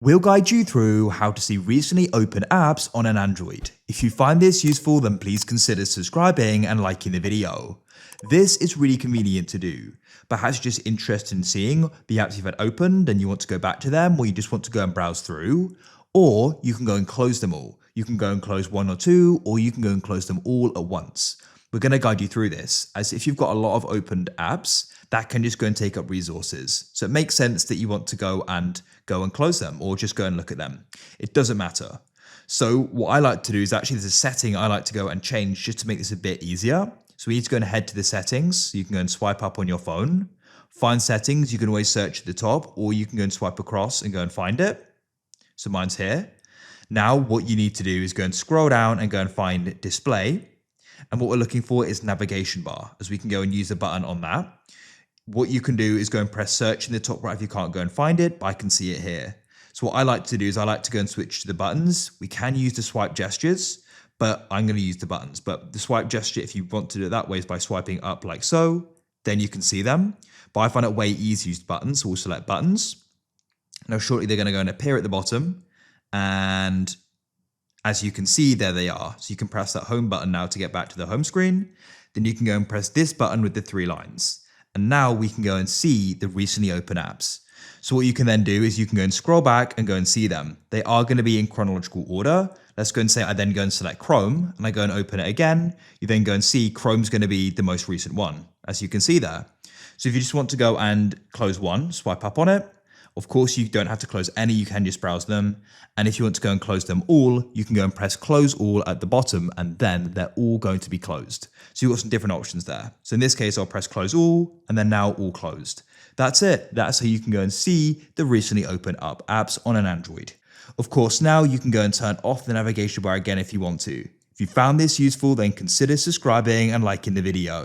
We'll guide you through how to see recently opened apps on an Android. If you find this useful, then please consider subscribing and liking the video. This is really convenient to do. Perhaps you're just interested in seeing the apps you've had opened and you want to go back to them, or you just want to go and browse through, or you can go and close them all. You can go and close one or two, or you can go and close them all at once. We're going to guide you through this, as if you've got a lot of opened apps, that can just go and take up resources. So it makes sense that you want to go and close them, or just go and look at them. It doesn't matter. So what I like to do is actually there's a setting I like to go and change just to make this a bit easier. So we need to go and head to the settings. So you can go and swipe up on your phone, find settings. You can always search at the top, or you can go and swipe across and go and find it. So mine's here. Now what you need to do is go and scroll down and go and find display. And what we're looking for is navigation bar, as we can go and use the button on that. What you can do is go and press search in the top right if you can't go and find it, but I can see it here. So what I like to do is I like to go and switch to the buttons. We can use the swipe gestures, but I'm going to use the buttons. But the swipe gesture, if you want to do it that way, is by swiping up like so, then you can see them. But I find it way easier to use buttons, so we'll select buttons. Now shortly they're going to go and appear at the bottom, and as you can see, there they are. So you can press that home button now to get back to the home screen. Then you can go and press this button with the 3 lines. And now we can go and see the recently opened apps. So what you can then do is you can go and scroll back and go and see them. They are going to be in chronological order. Let's go and say I then go and select Chrome and I go and open it again. You then go and see Chrome's going to be the most recent one, as you can see there. So if you just want to go and close one, swipe up on it. Of course, you don't have to close any, you can just browse them. And if you want to go and close them all, you can go and press close all at the bottom, and then they're all going to be closed. So you've got some different options there. So in this case, I'll press close all, and then now all closed. That's it. That's how you can go and see the recently opened up apps on an Android. Of course, now you can go and turn off the navigation bar again if you want to. If you found this useful, then consider subscribing and liking the video.